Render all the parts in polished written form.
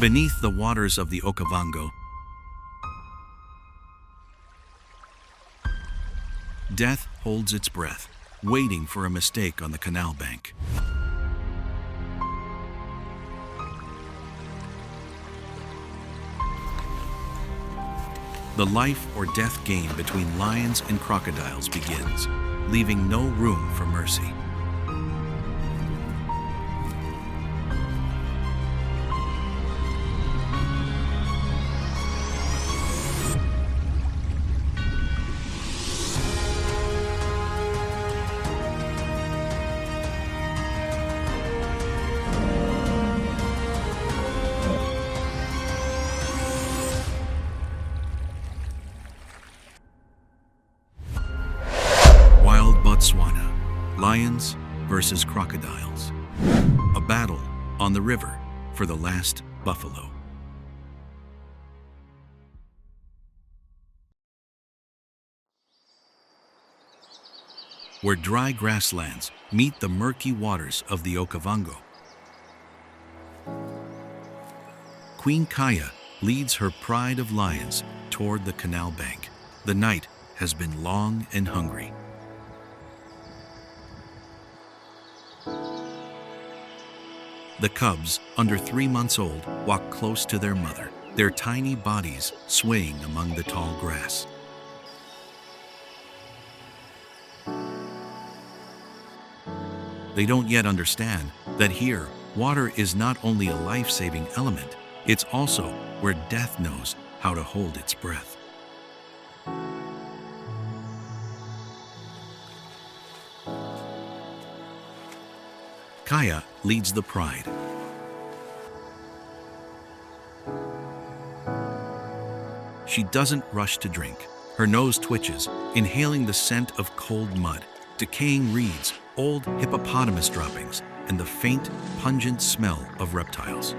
Beneath the waters of the Okavango, death holds its breath, waiting for a mistake on the canal bank. The life or death game between lions and crocodiles begins, leaving no room for mercy. Botswana, lions versus crocodiles. A battle on the river for the last buffalo. Where dry grasslands meet the murky waters of the Okavango. Queen Kaya leads her pride of lions toward the canal bank. The night has been long and hungry. The cubs, under 3 months old, walk close to their mother, their tiny bodies swaying among the tall grass. They don't yet understand that here, water is not only a life-saving element, it's also where death knows how to hold its breath. Kaya leads the pride. She doesn't rush to drink. Her nose twitches, inhaling the scent of cold mud, decaying reeds, old hippopotamus droppings, and the faint, pungent smell of reptiles.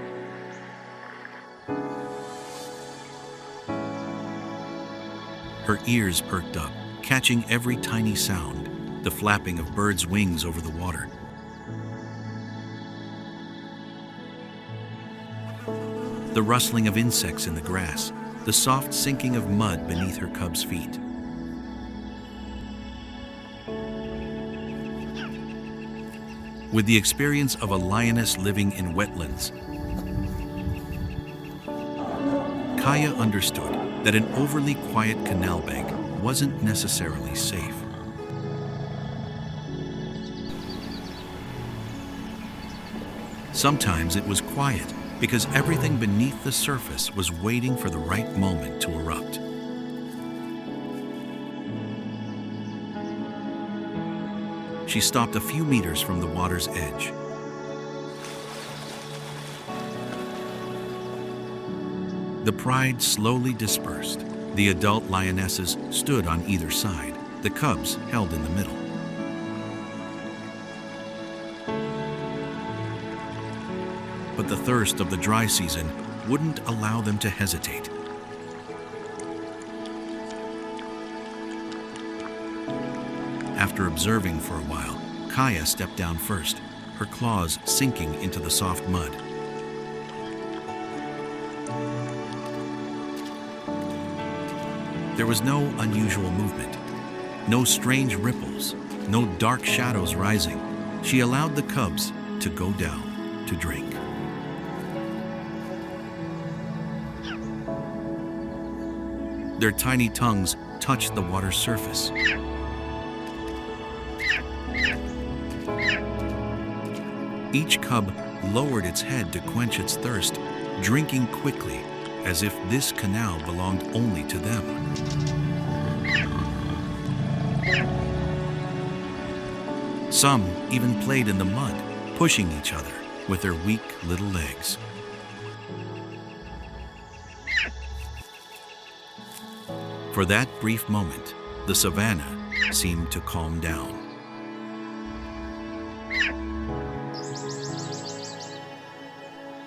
Her ears perked up, catching every tiny sound, the flapping of birds' wings over the water. The rustling of insects in the grass, the soft sinking of mud beneath her cub's feet. With the experience of a lioness living in wetlands, Kaya understood that an overly quiet canal bank wasn't necessarily safe. Sometimes it was quiet, because everything beneath the surface was waiting for the right moment to erupt. She stopped a few meters from the water's edge. The pride slowly dispersed. The adult lionesses stood on either side, the cubs held in the middle. But the thirst of the dry season wouldn't allow them to hesitate. After observing for a while, Kaya stepped down first, her claws sinking into the soft mud. There was no unusual movement, no strange ripples, no dark shadows rising. She allowed the cubs to go down to drink. Their tiny tongues touched the water's surface. Each cub lowered its head to quench its thirst, drinking quickly, as if this canal belonged only to them. Some even played in the mud, pushing each other with their weak little legs. For that brief moment, the savannah seemed to calm down.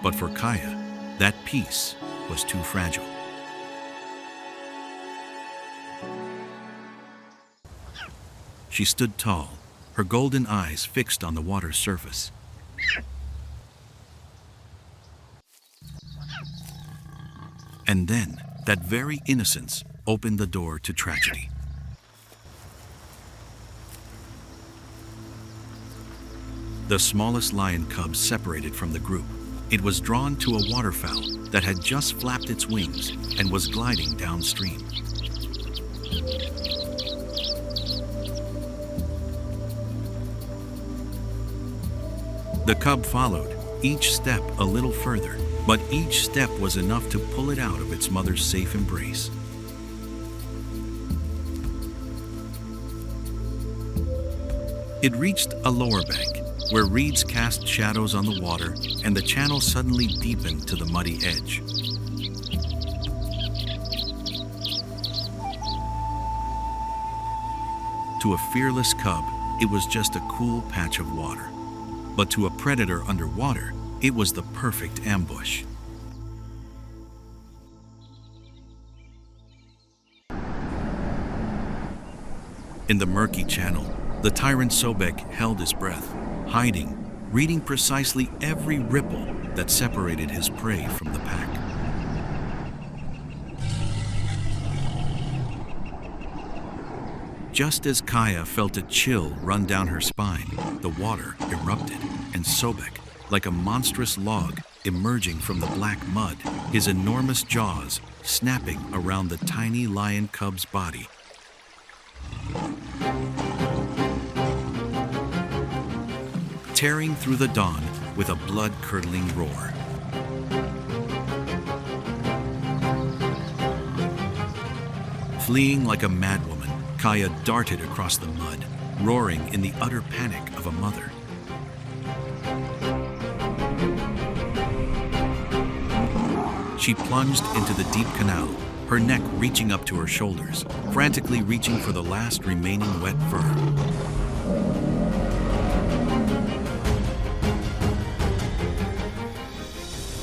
But for Kaya, that peace was too fragile. She stood tall, her golden eyes fixed on the water's surface. And then, that very innocence opened the door to tragedy. The smallest lion cub separated from the group. It was drawn to a waterfowl that had just flapped its wings and was gliding downstream. The cub followed, each step a little further, but each step was enough to pull it out of its mother's safe embrace. It reached a lower bank, where reeds cast shadows on the water and the channel suddenly deepened to the muddy edge. To a fearless cub, it was just a cool patch of water. But to a predator underwater, it was the perfect ambush. In the murky channel, the tyrant Sobek held his breath, hiding, reading precisely every ripple that separated his prey from the pack. Just as Kaya felt a chill run down her spine, the water erupted, and Sobek, like a monstrous log emerging from the black mud, his enormous jaws snapping around the tiny lion cub's body. Tearing through the dawn with a blood-curdling roar. Fleeing like a madwoman, Kaya darted across the mud, roaring in the utter panic of a mother. She plunged into the deep canal, her neck reaching up to her shoulders, frantically reaching for the last remaining wet fur.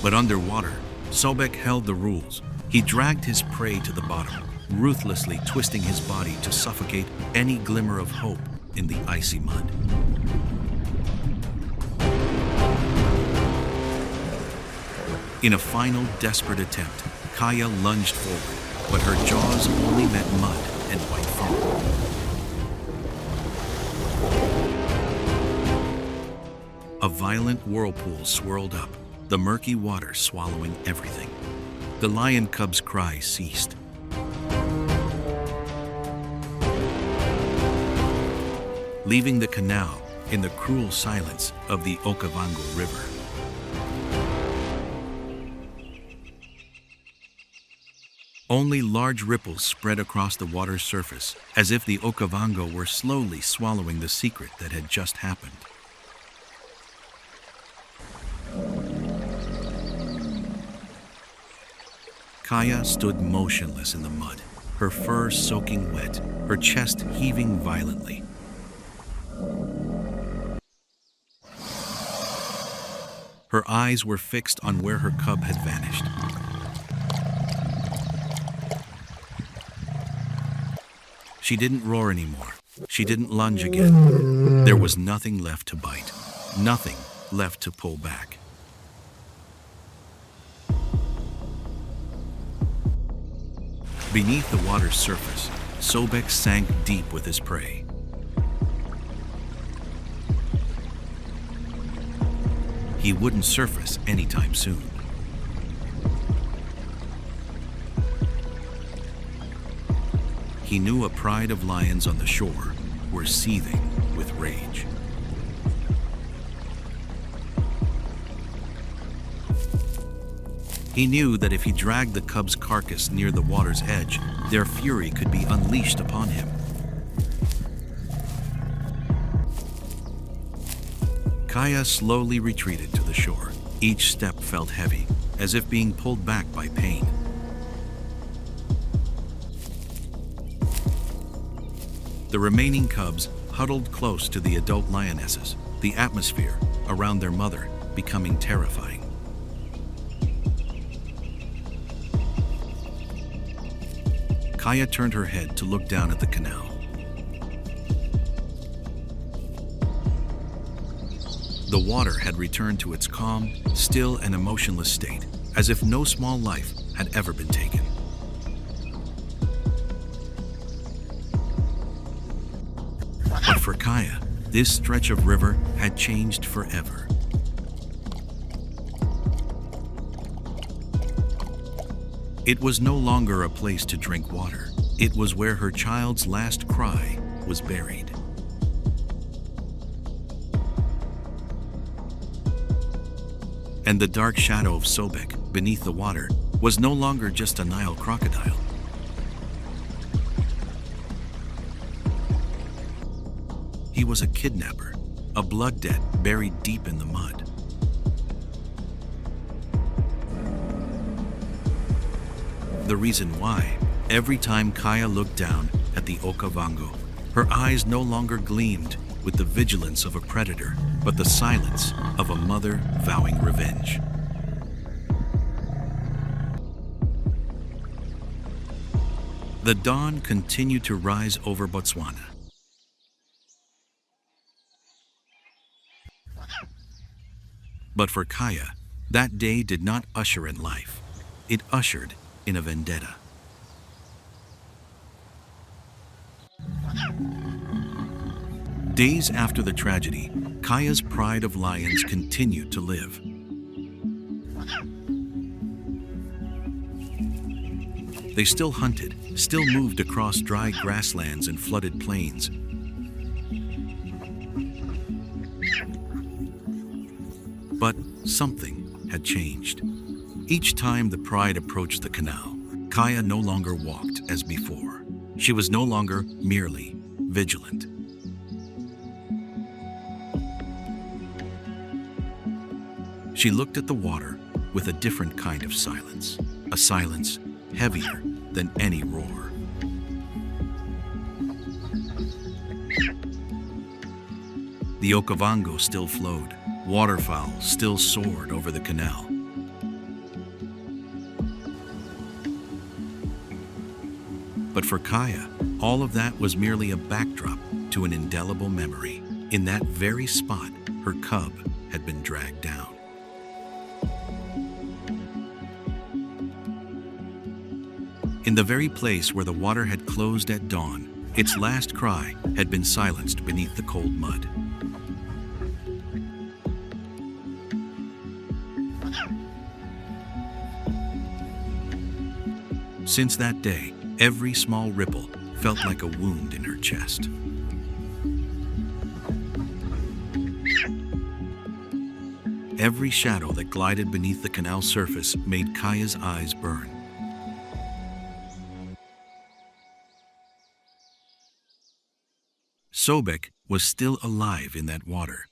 But underwater, Sobek held the rules. He dragged his prey to the bottom, ruthlessly twisting his body to suffocate any glimmer of hope in the icy mud. In a final desperate attempt, Kaya lunged forward, but her jaws only met mud and white foam. A violent whirlpool swirled up, the murky water swallowing everything. The lion cub's cry ceased. Leaving the canal in the cruel silence of the Okavango River. Only large ripples spread across the water's surface, as if the Okavango were slowly swallowing the secret that had just happened. Kaya stood motionless in the mud, her fur soaking wet, her chest heaving violently. Her eyes were fixed on where her cub had vanished. She didn't roar anymore. She didn't lunge again. There was nothing left to bite, nothing left to pull back. Beneath the water's surface, Sobek sank deep with his prey. He wouldn't surface anytime soon. He knew a pride of lions on the shore were seething with rage. He knew that if he dragged the cub's carcass near the water's edge, their fury could be unleashed upon him. Kaya slowly retreated to the shore. Each step felt heavy, as if being pulled back by pain. The remaining cubs huddled close to the adult lionesses, the atmosphere around their mother becoming terrifying. Kaya turned her head to look down at the canal. The water had returned to its calm, still and emotionless state, as if no small life had ever been taken. But for Kaya, this stretch of river had changed forever. It was no longer a place to drink water. It was where her child's last cry was buried. And the dark shadow of Sobek beneath the water was no longer just a Nile crocodile. He was a kidnapper, a blood debt buried deep in the mud. The reason why, every time Kaya looked down at the Okavango, her eyes no longer gleamed with the vigilance of a predator, but the silence of a mother vowing revenge. The dawn continued to rise over Botswana. But for Kaya, that day did not usher in life. It ushered in a vendetta. Days after the tragedy, Kaya's pride of lions continued to live. They still hunted, still moved across dry grasslands and flooded plains. But something had changed. Each time the pride approached the canal, Kaya no longer walked as before. She was no longer merely vigilant. She looked at the water with a different kind of silence, a silence heavier than any roar. The Okavango still flowed, waterfowl still soared over the canal. But for Kaya, all of that was merely a backdrop to an indelible memory. In that very spot, her cub had been dragged down. In the very place where the water had closed at dawn, its last cry had been silenced beneath the cold mud. Since that day, every small ripple felt like a wound in her chest. Every shadow that glided beneath the canal surface made Kaya's eyes burn. Sobek was still alive in that water.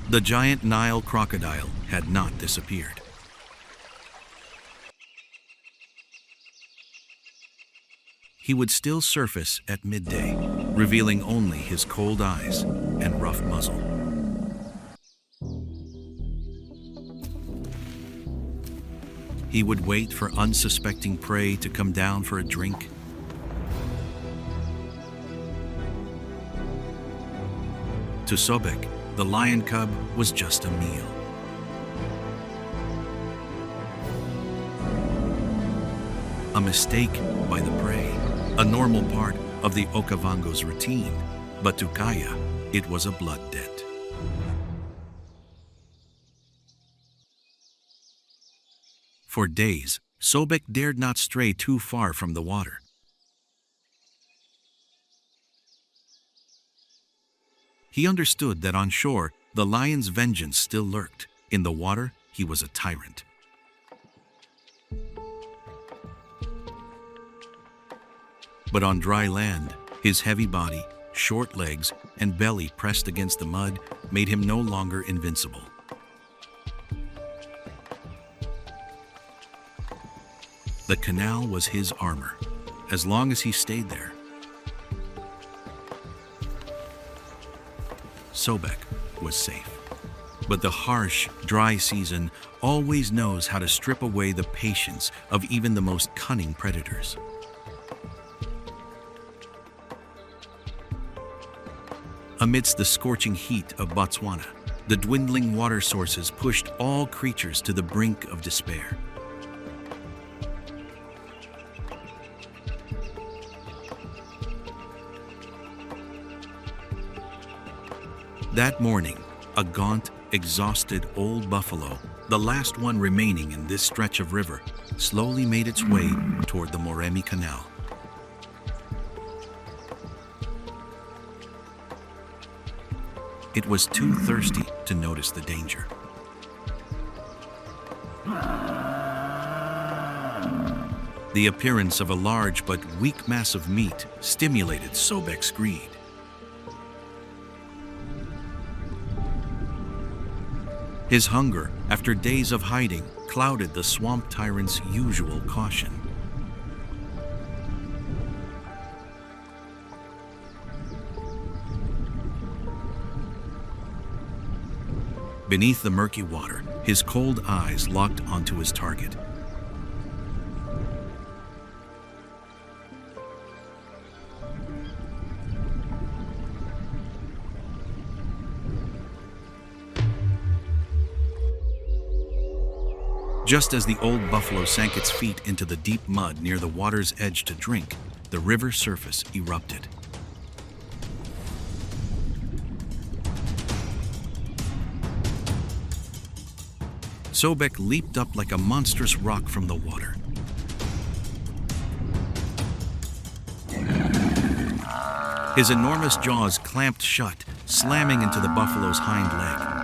The giant Nile crocodile had not disappeared. He would still surface at midday, revealing only his cold eyes and rough muzzle. He would wait for unsuspecting prey to come down for a drink. To Sobek, the lion cub was just a meal. A mistake by the prey, a normal part of the Okavango's routine, but to Kaya, it was a blood debt. For days, Sobek dared not stray too far from the water. He understood that on shore, the lion's vengeance still lurked. In the water, he was a tyrant. But on dry land, his heavy body, short legs, and belly pressed against the mud made him no longer invincible. The canal was his armor, as long as he stayed there. Sobek was safe. But the harsh, dry season always knows how to strip away the patience of even the most cunning predators. Amidst the scorching heat of Botswana, The dwindling water sources pushed all creatures to the brink of despair. That morning, a gaunt, exhausted old buffalo, the last one remaining in this stretch of river, slowly made its way toward the Moremi Canal. It was too thirsty to notice the danger. The appearance of a large but weak mass of meat stimulated Sobek's greed. His hunger, after days of hiding, clouded the swamp tyrant's usual caution. Beneath the murky water, his cold eyes locked onto his target. Just as the old buffalo sank its feet into the deep mud near the water's edge to drink, the river surface erupted. Sobek leaped up like a monstrous rock from the water. His enormous jaws clamped shut, slamming into the buffalo's hind leg.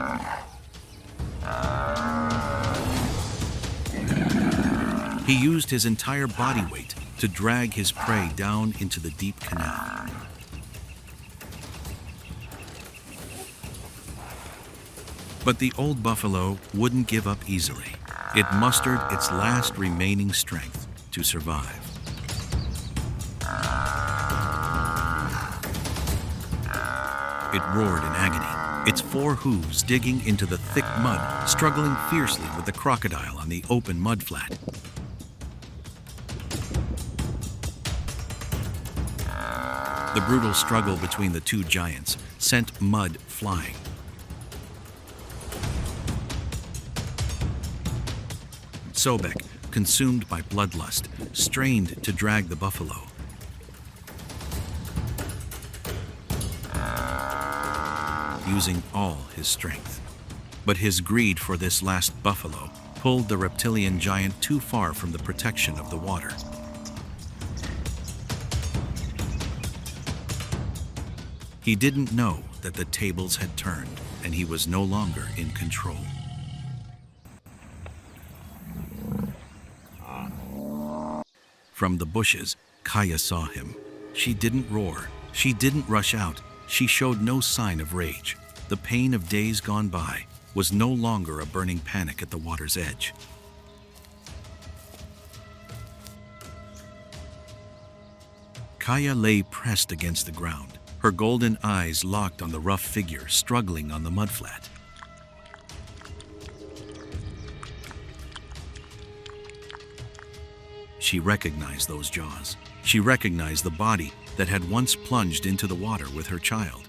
He used his entire body weight to drag his prey down into the deep canal. But the old buffalo wouldn't give up easily. It mustered its last remaining strength to survive. It roared in agony, its four hooves digging into the thick mud, struggling fiercely with the crocodile on the open mudflat. The brutal struggle between the two giants sent mud flying. Sobek, consumed by bloodlust, strained to drag the buffalo. Using all his strength. But his greed for this last buffalo pulled the reptilian giant too far from the protection of the water. He didn't know that the tables had turned and he was no longer in control. From the bushes, Kaya saw him. She didn't roar. She didn't rush out. She showed no sign of rage. The pain of days gone by was no longer a burning panic at the water's edge. Kaya lay pressed against the ground, her golden eyes locked on the rough figure struggling on the mudflat. She recognized those jaws. She recognized the body that had once plunged into the water with her child.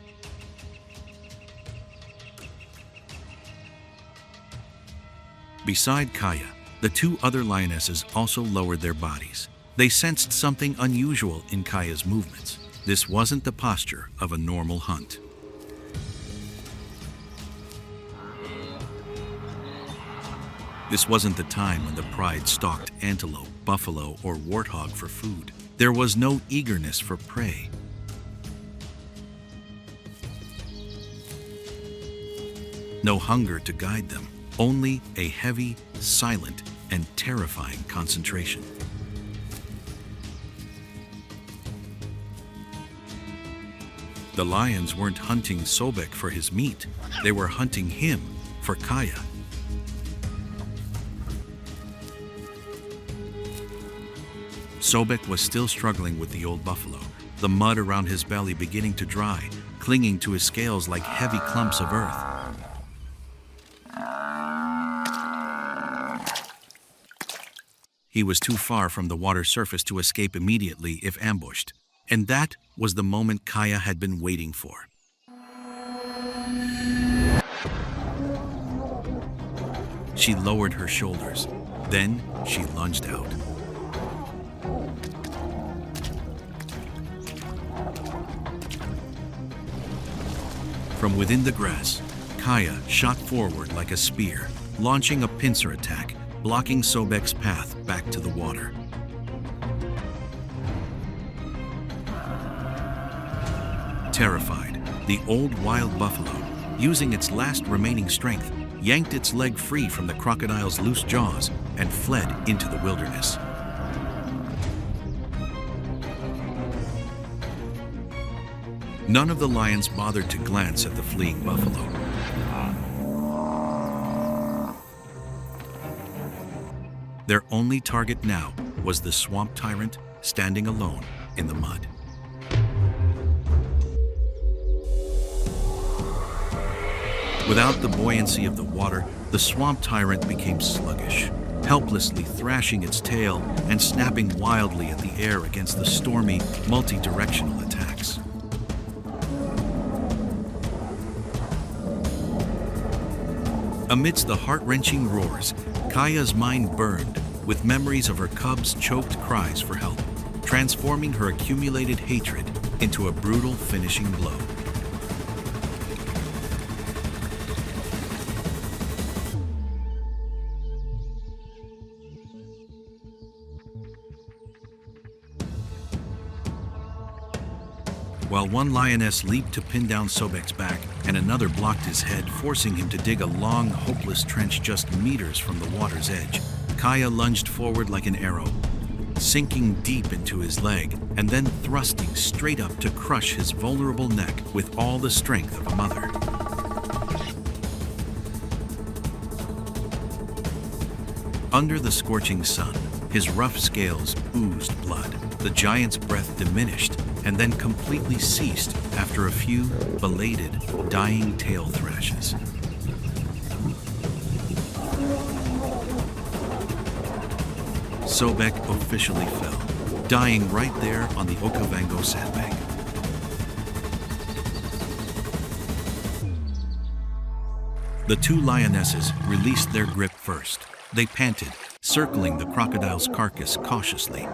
Beside Kaya, the two other lionesses also lowered their bodies. They sensed something unusual in Kaya's movements. This wasn't the posture of a normal hunt. This wasn't the time when the pride stalked antelope, buffalo, or warthog for food. There was no eagerness for prey. No hunger to guide them, only a heavy, silent, and terrifying concentration. The lions weren't hunting Sobek for his meat. They were hunting him for Kaya. Sobek was still struggling with the old buffalo, the mud around his belly beginning to dry, clinging to his scales like heavy clumps of earth. He was too far from the water surface to escape immediately if ambushed, and that was the moment Kaya had been waiting for. She lowered her shoulders. Then she lunged out. From within the grass, Kaya shot forward like a spear, launching a pincer attack, blocking Sobek's path back to the water. Terrified, the old wild buffalo, using its last remaining strength, yanked its leg free from the crocodile's loose jaws and fled into the wilderness. None of the lions bothered to glance at the fleeing buffalo. Their only target now was the swamp tyrant standing alone in the mud. Without the buoyancy of the water, the swamp tyrant became sluggish, helplessly thrashing its tail and snapping wildly at the air against the stormy, multi-directional attacks. Amidst the heart-wrenching roars, Kaya's mind burned with memories of her cubs' choked cries for help, transforming her accumulated hatred into a brutal finishing blow. While one lioness leaped to pin down Sobek's back and another blocked his head, forcing him to dig a long, hopeless trench just meters from the water's edge, Kaya lunged forward like an arrow, sinking deep into his leg and then thrusting straight up to crush his vulnerable neck with all the strength of a mother. Under the scorching sun, his rough scales oozed blood. The giant's breath diminished and then completely ceased after a few belated, dying tail thrashes. Sobek officially fell, dying right there on the Okavango sandbank. The two lionesses released their grip first. They panted, circling the crocodile's carcass cautiously.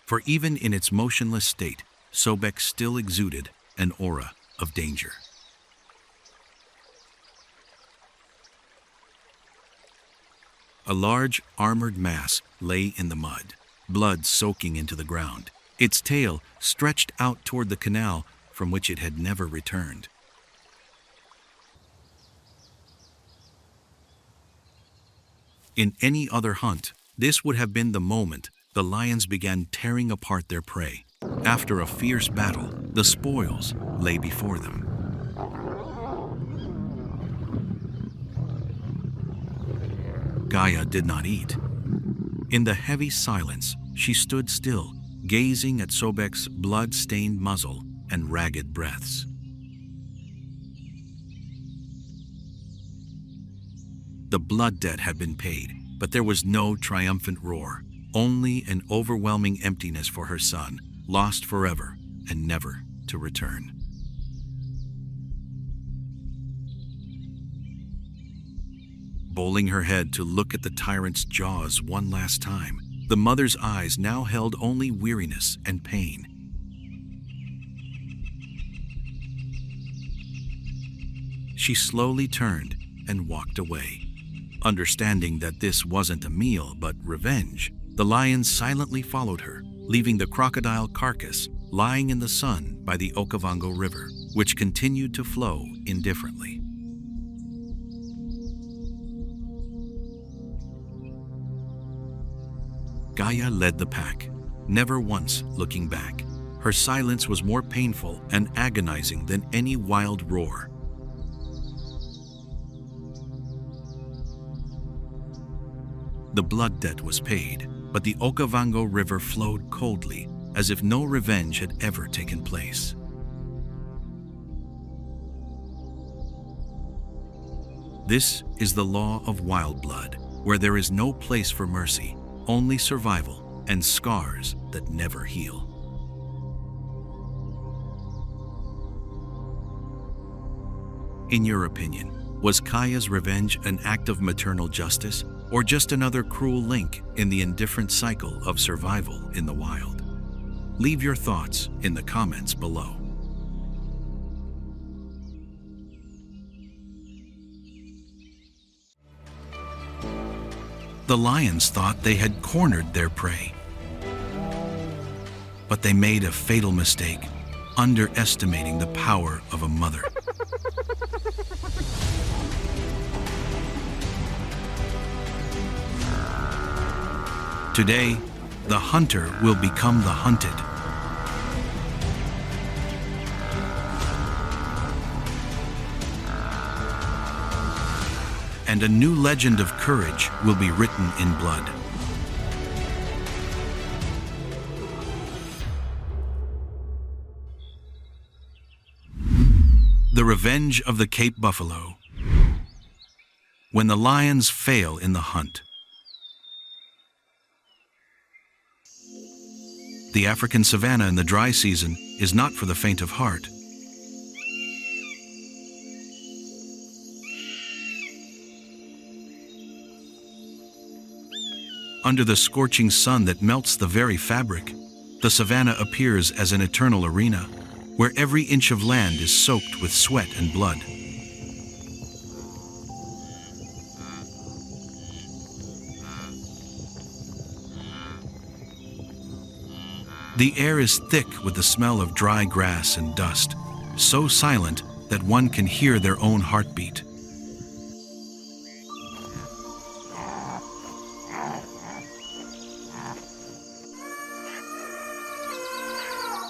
For even in its motionless state, Sobek still exuded an aura of danger. A large, armored mass lay in the mud, blood soaking into the ground. Its tail stretched out toward the canal from which it had never returned. In any other hunt, this would have been the moment the lions began tearing apart their prey. After a fierce battle, the spoils lay before them. Kaya did not eat. In the heavy silence, she stood still, gazing at Sobek's blood-stained muzzle and ragged breaths. The blood debt had been paid, but there was no triumphant roar, only an overwhelming emptiness for her son, lost forever and never to return. Bowling her head to look at the tyrant's jaws one last time, the mother's eyes now held only weariness and pain. She slowly turned and walked away. Understanding that this wasn't a meal but revenge, the lions silently followed her, leaving the crocodile carcass lying in the sun by the Okavango River, which continued to flow indifferently. Kaya led the pack, never once looking back. Her silence was more painful and agonizing than any wild roar. The blood debt was paid, but the Okavango River flowed coldly, as if no revenge had ever taken place. This is the law of wild blood, where there is no place for mercy, only survival and scars that never heal. In your opinion, Was Kaya's revenge an act of maternal justice, or just another cruel link in the indifferent cycle of survival in the wild? Leave your thoughts in the comments below. The lions thought they had cornered their prey, but they made a fatal mistake, underestimating the power of a mother. Today, the hunter will become the hunted. And a new legend of courage will be written in blood. The revenge of the Cape buffalo. When the lions fail in the hunt. The African savanna in the dry season is not for the faint of heart. Under the scorching sun that melts the very fabric, the savanna appears as an eternal arena, where every inch of land is soaked with sweat and blood. The air is thick with the smell of dry grass and dust, so silent that one can hear their own heartbeat.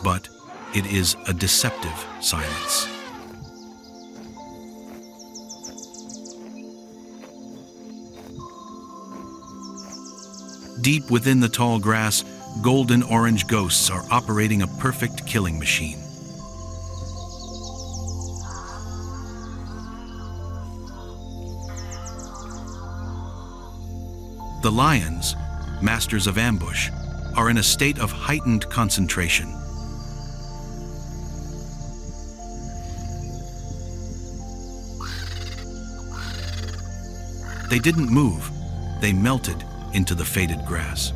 But it is a deceptive silence. Deep within the tall grass, golden orange ghosts are operating a perfect killing machine. The lions, masters of ambush, are in a state of heightened concentration. They didn't move, they melted into the faded grass.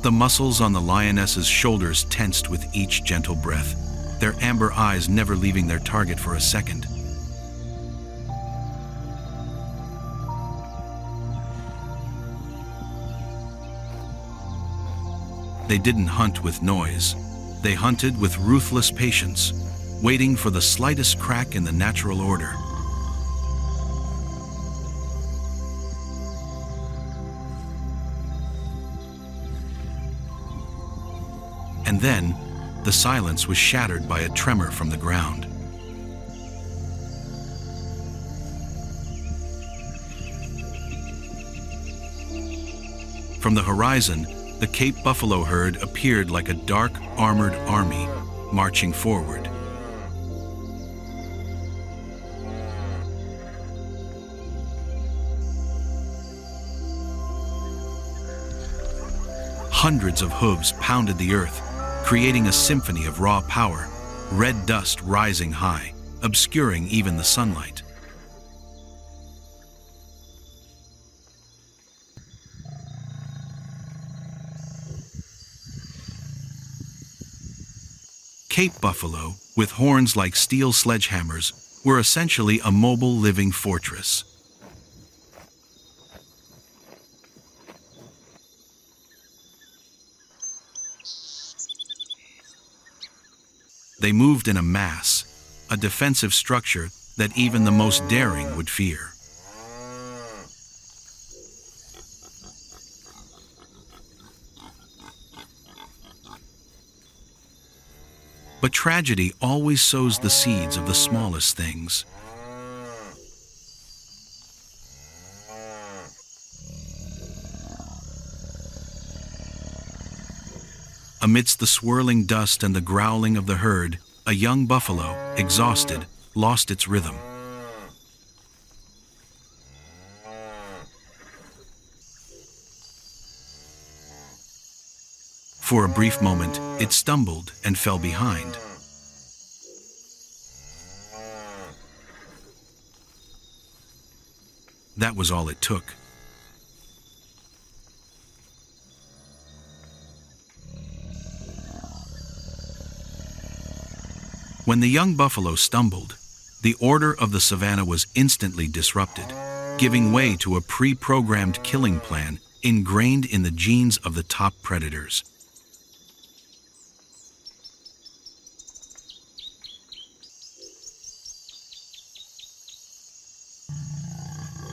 The muscles on the lioness's shoulders tensed with each gentle breath, their amber eyes never leaving their target for a second. They didn't hunt with noise. They hunted with ruthless patience, waiting for the slightest crack in the natural order. And then, the silence was shattered by a tremor from the ground. From the horizon, the Cape buffalo herd appeared like a dark, armored army marching forward. Hundreds of hooves pounded the earth, creating a symphony of raw power, red dust rising high, obscuring even the sunlight. Cape buffalo, with horns like steel sledgehammers, were essentially a mobile living fortress. They moved in a mass, a defensive structure that even the most daring would fear. But tragedy always sows the seeds of the smallest things. Amidst the swirling dust and the growling of the herd, a young buffalo, exhausted, lost its rhythm. For a brief moment, it stumbled and fell behind. That was all it took. When the young buffalo stumbled, the order of the savanna was instantly disrupted, giving way to a pre-programmed killing plan ingrained in the genes of the top predators.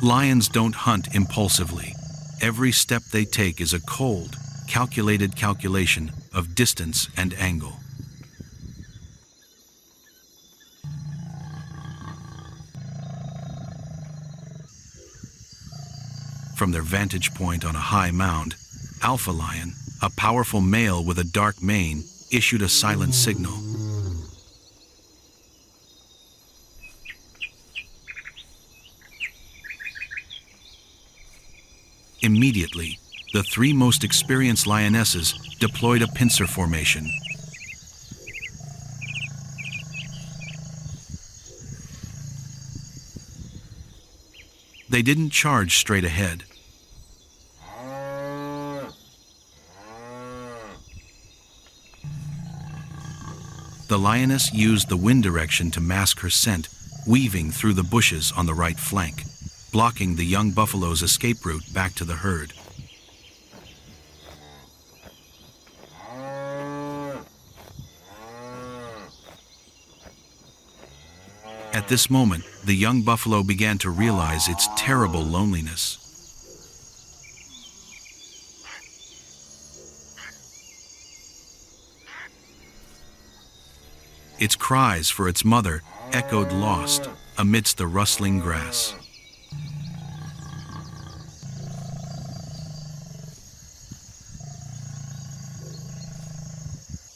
Lions don't hunt impulsively. Every step they take is a cold, calculated calculation of distance and angle. From their vantage point on a high mound, Alpha Lion, a powerful male with a dark mane, issued a silent signal. Immediately, the three most experienced lionesses deployed a pincer formation. They didn't charge straight ahead. The lioness used the wind direction to mask her scent, weaving through the bushes on the right flank, blocking the young buffalo's escape route back to the herd. At this moment, the young buffalo began to realize its terrible loneliness. Its cries for its mother echoed lost amidst the rustling grass.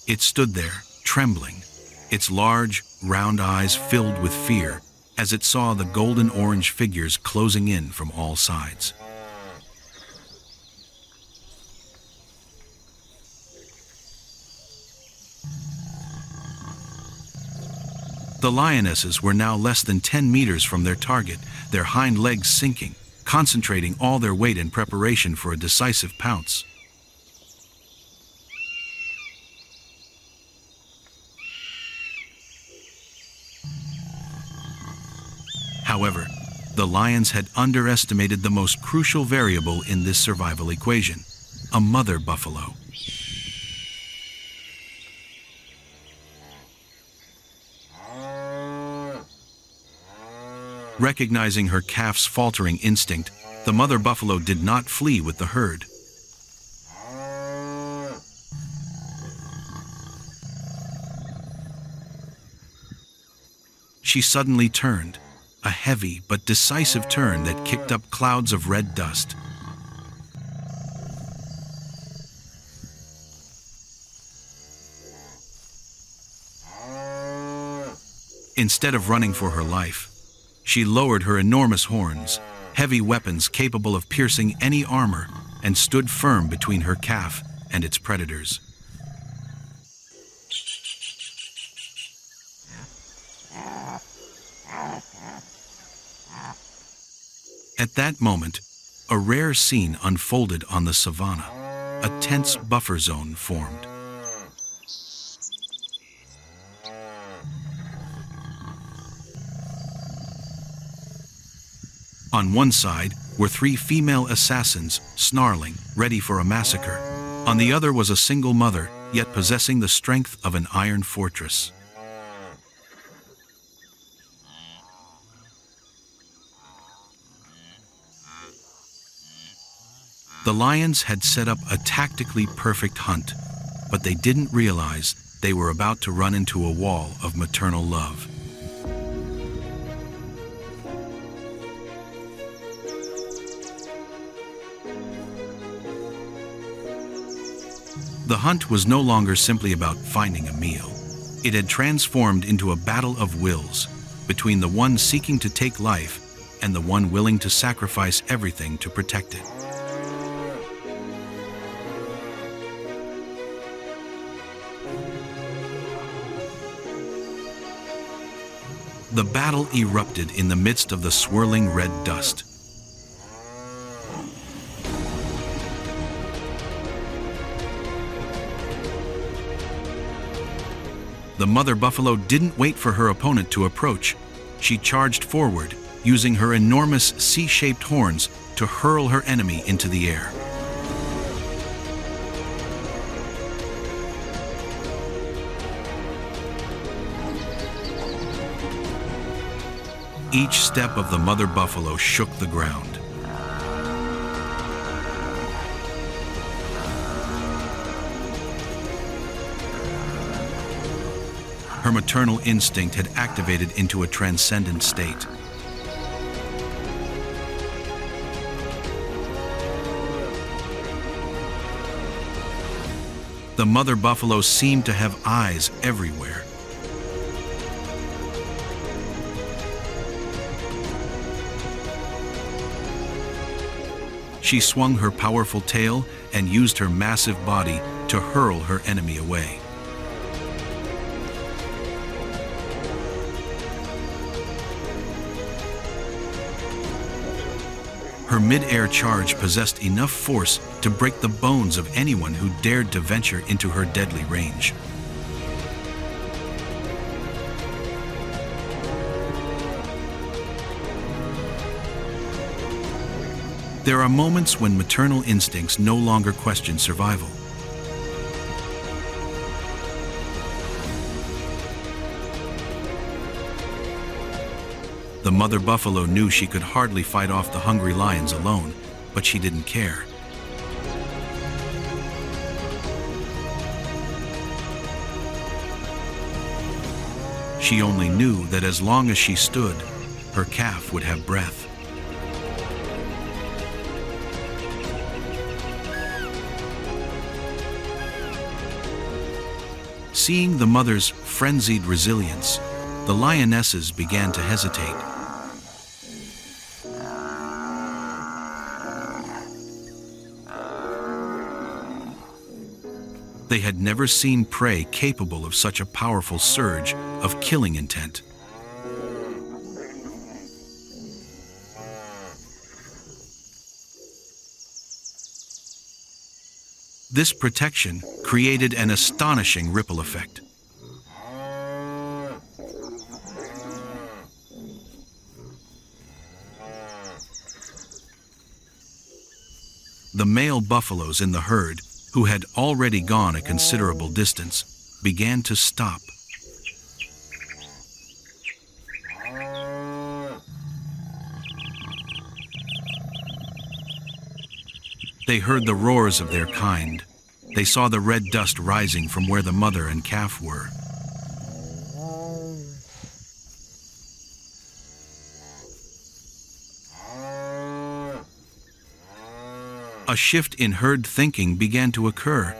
It stood there, trembling, its large, round eyes filled with fear as it saw the golden-orange figures closing in from all sides. The lionesses were now less than 10 meters from their target, their hind legs sinking, concentrating all their weight in preparation for a decisive pounce. However, the lions had underestimated the most crucial variable in this survival equation: a mother buffalo. Recognizing her calf's faltering instinct, the mother buffalo did not flee with the herd. She suddenly turned, a heavy but decisive turn that kicked up clouds of red dust. Instead of running for her life, she lowered her enormous horns, heavy weapons capable of piercing any armor, and stood firm between her calf and its predators. At that moment, a rare scene unfolded on the savanna. A tense buffer zone formed. On one side were three female assassins, snarling, ready for a massacre. On the other was a single mother, yet possessing the strength of an iron fortress. The lions had set up a tactically perfect hunt, but they didn't realize they were about to run into a wall of maternal love. The hunt was no longer simply about finding a meal. It had transformed into a battle of wills between the one seeking to take life and the one willing to sacrifice everything to protect it. The battle erupted in the midst of the swirling red dust. The mother buffalo didn't wait for her opponent to approach. She charged forward, using her enormous C-shaped horns to hurl her enemy into the air. Each step of the mother buffalo shook the ground. Her maternal instinct had activated into a transcendent state. The mother buffalo seemed to have eyes everywhere. She swung her powerful tail and used her massive body to hurl her enemy away. Her mid-air charge possessed enough force to break the bones of anyone who dared to venture into her deadly range. There are moments when maternal instincts no longer question survival. The mother buffalo knew she could hardly fight off the hungry lions alone, but she didn't care. She only knew that as long as she stood, her calf would have breath. Seeing the mother's frenzied resilience, the lionesses began to hesitate. They had never seen prey capable of such a powerful surge of killing intent. This protection created an astonishing ripple effect. The male buffaloes in the herd, who had already gone a considerable distance, began to stop. They heard the roars of their kind. They saw the red dust rising from where the mother and calf were. A shift in herd thinking began to occur.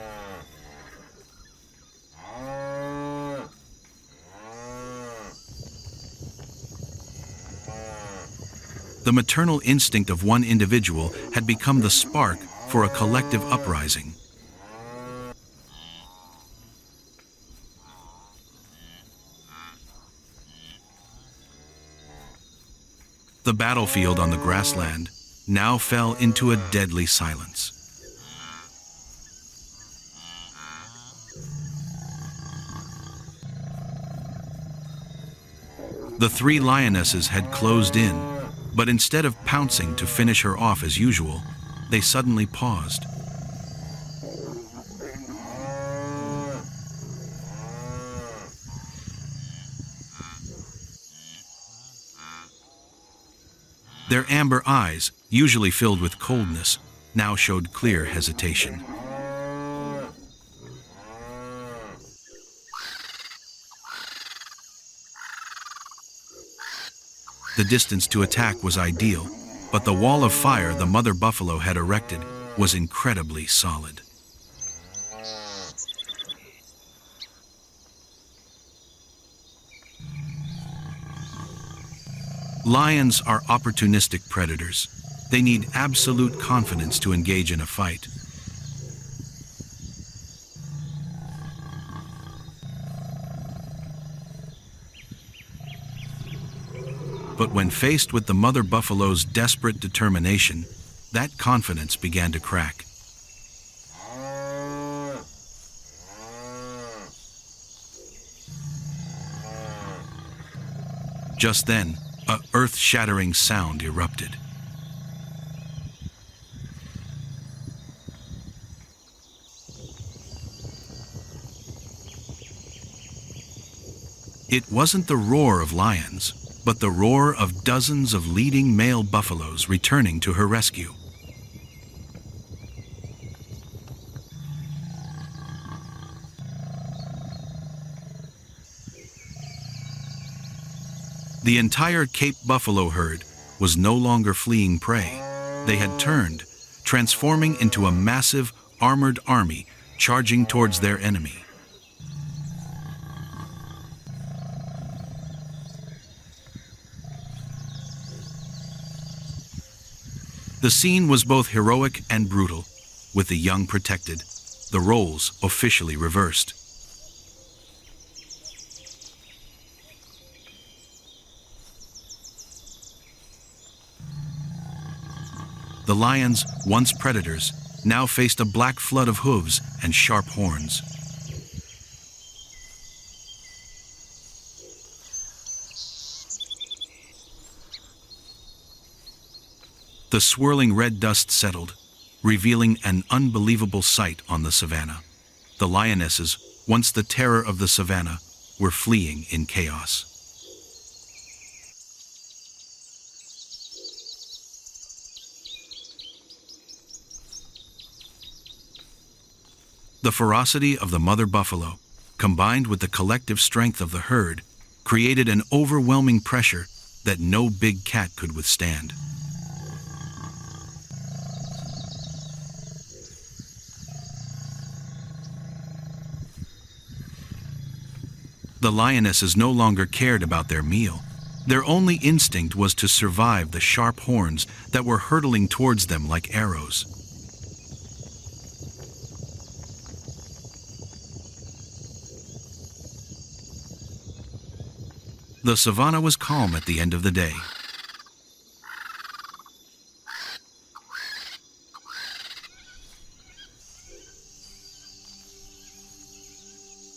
The maternal instinct of one individual had become the spark for a collective uprising. The battlefield on the grassland now fell into a deadly silence. The three lionesses had closed in, but instead of pouncing to finish her off as usual, they suddenly paused. Their amber eyes, usually filled with coldness, now showed clear hesitation. The distance to attack was ideal, but the wall of fire the mother buffalo had erected was incredibly solid. Lions are opportunistic predators. They need absolute confidence to engage in a fight. But when faced with the mother buffalo's desperate determination, that confidence began to crack. Just then, a earth-shattering sound erupted. It wasn't the roar of lions, but the roar of dozens of leading male buffaloes returning to her rescue. The entire Cape buffalo herd was no longer fleeing prey. They had turned, transforming into a massive, armored army charging towards their enemy. The scene was both heroic and brutal, with the young protected, the roles officially reversed. The lions, once predators, now faced a black flood of hooves and sharp horns. The swirling red dust settled, revealing an unbelievable sight on the savanna. The lionesses, once the terror of the savanna, were fleeing in chaos. The ferocity of the mother buffalo, combined with the collective strength of the herd, created an overwhelming pressure that no big cat could withstand. The lionesses no longer cared about their meal. Their only instinct was to survive the sharp horns that were hurtling towards them like arrows. The savanna was calm at the end of the day.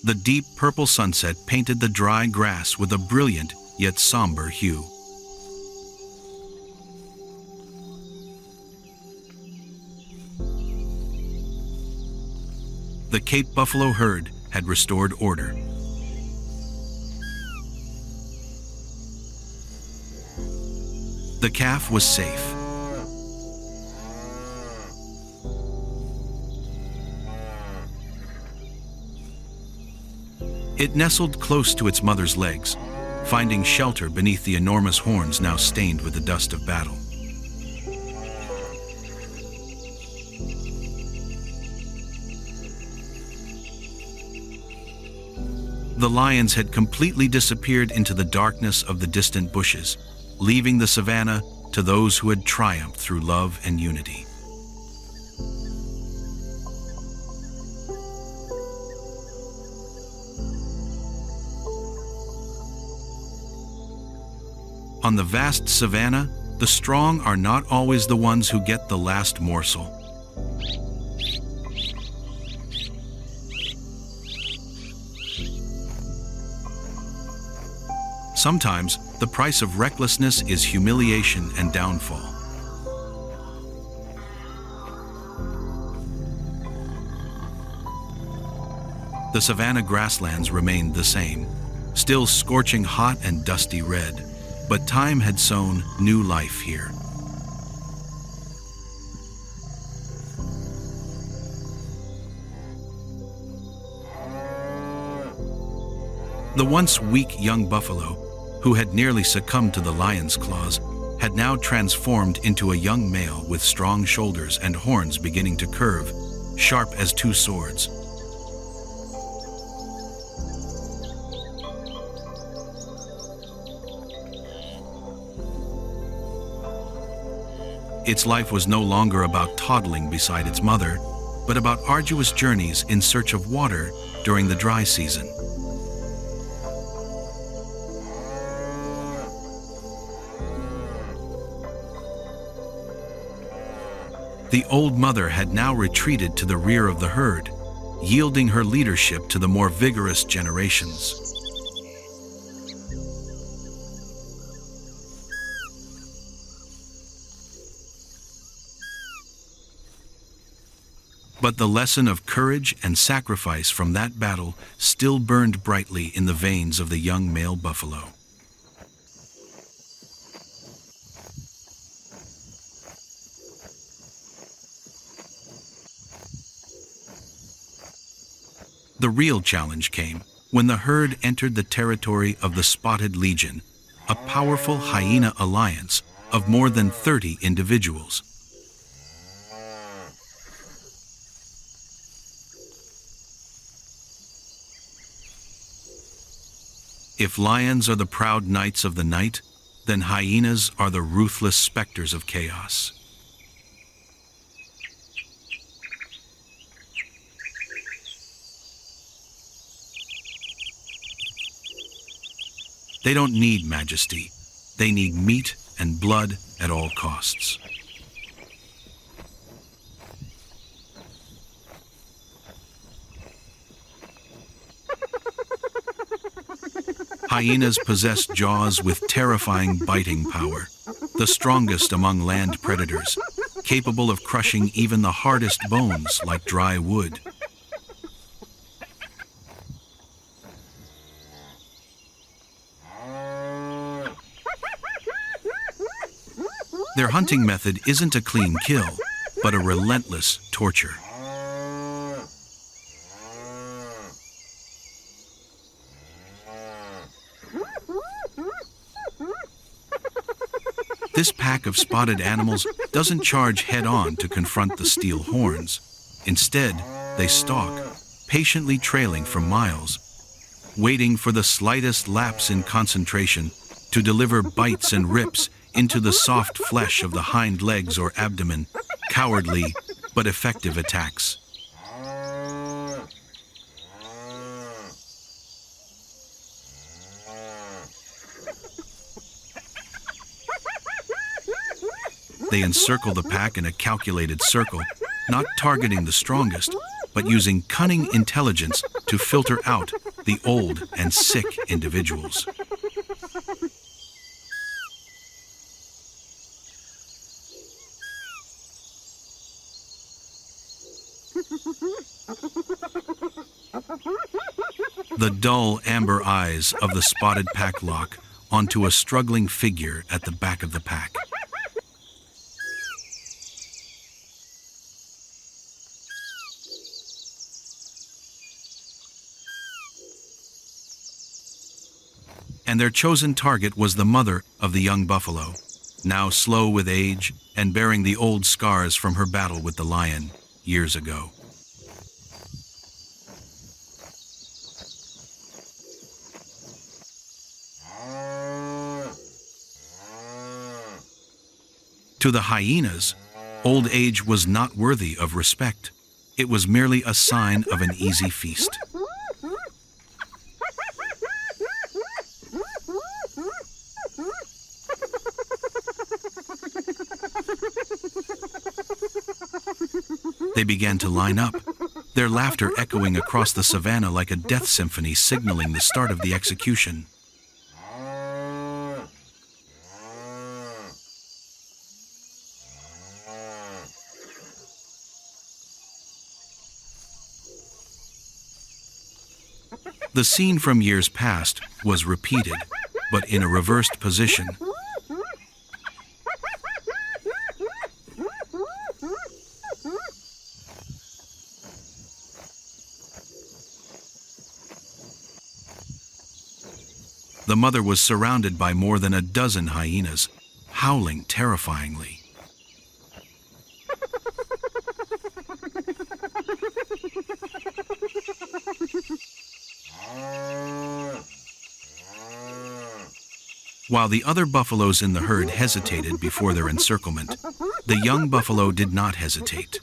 The deep purple sunset painted the dry grass with a brilliant yet somber hue. The Cape buffalo herd had restored order. The calf was safe. It nestled close to its mother's legs, finding shelter beneath the enormous horns now stained with the dust of battle. The lions had completely disappeared into the darkness of the distant bushes, leaving the savanna to those who had triumphed through love and unity. On the vast savanna, the strong are not always the ones who get the last morsel. Sometimes, the price of recklessness is humiliation and downfall. The savanna grasslands remained the same, still scorching hot and dusty red, but time had sown new life here. The once weak young buffalo, who had nearly succumbed to the lion's claws, had now transformed into a young male with strong shoulders and horns beginning to curve, sharp as two swords. Its life was no longer about toddling beside its mother, but about arduous journeys in search of water during the dry season. The old mother had now retreated to the rear of the herd, yielding her leadership to the more vigorous generations. But the lesson of courage and sacrifice from that battle still burned brightly in the veins of the young male buffalo. The real challenge came when the herd entered the territory of the Spotted Legion, a powerful hyena alliance of more than 30 individuals. If lions are the proud knights of the night, then hyenas are the ruthless specters of chaos. They don't need majesty. They need meat and blood at all costs. Hyenas possess jaws with terrifying biting power, the strongest among land predators, capable of crushing even the hardest bones like dry wood. Their hunting method isn't a clean kill, but a relentless torture. This pack of spotted animals doesn't charge head-on to confront the steel horns. Instead, they stalk, patiently trailing for miles, waiting for the slightest lapse in concentration to deliver bites and rips into the soft flesh of the hind legs or abdomen, cowardly but effective attacks. They encircle the pack in a calculated circle, not targeting the strongest, but using cunning intelligence to filter out the old and sick individuals. The dull amber eyes of the spotted pack lock onto a struggling figure at the back of the pack. And their chosen target was the mother of the young buffalo, now slow with age and bearing the old scars from her battle with the lion years ago. To the hyenas, old age was not worthy of respect. It was merely a sign of an easy feast. They began to line up, their laughter echoing across the savannah like a death symphony signaling the start of the execution. The scene from years past was repeated, but in a reversed position. The mother was surrounded by more than a dozen hyenas, howling terrifyingly. While the other buffaloes in the herd hesitated before their encirclement, the young buffalo did not hesitate.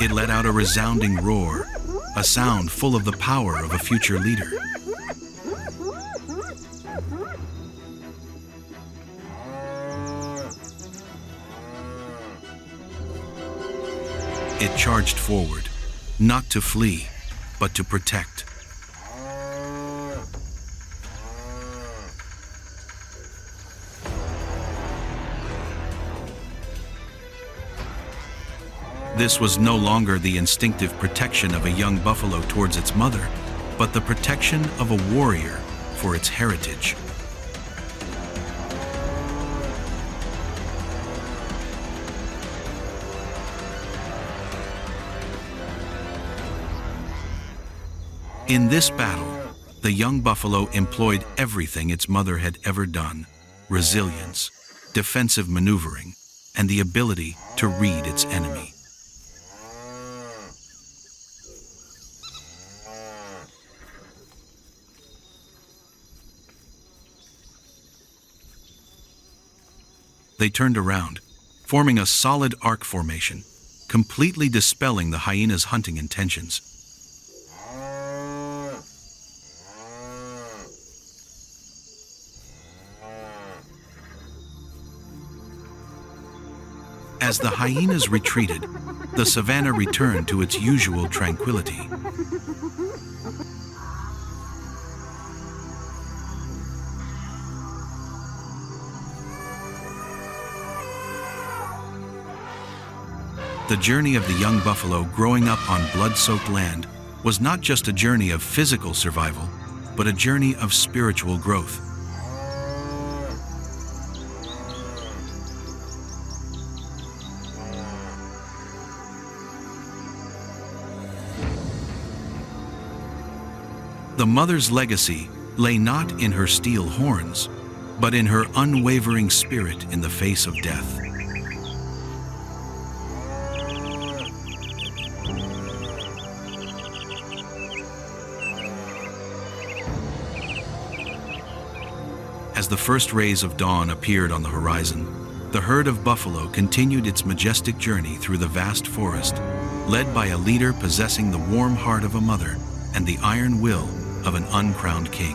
It let out a resounding roar, a sound full of the power of a future leader. It charged forward, not to flee, but to protect. This was no longer the instinctive protection of a young buffalo towards its mother, but the protection of a warrior for its heritage. In this battle, the young buffalo employed everything its mother had ever done: resilience, defensive maneuvering, and the ability to read its enemy. They turned around, forming a solid arc formation, completely dispelling the hyena's hunting intentions. As the hyenas retreated, the savanna returned to its usual tranquility. The journey of the young buffalo growing up on blood-soaked land was not just a journey of physical survival, but a journey of spiritual growth. The mother's legacy lay not in her steel horns, but in her unwavering spirit in the face of death. As the first rays of dawn appeared on the horizon, the herd of buffalo continued its majestic journey through the vast forest, led by a leader possessing the warm heart of a mother and the iron will of an uncrowned king.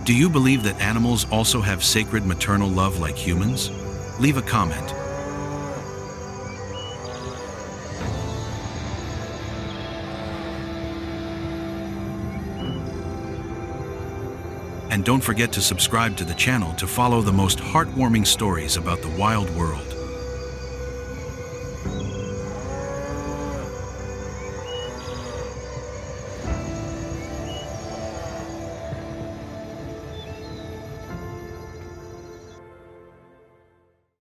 Do you believe that animals also have sacred maternal love like humans? Leave a comment. And don't forget to subscribe to the channel to follow the most heartwarming stories about the wild world.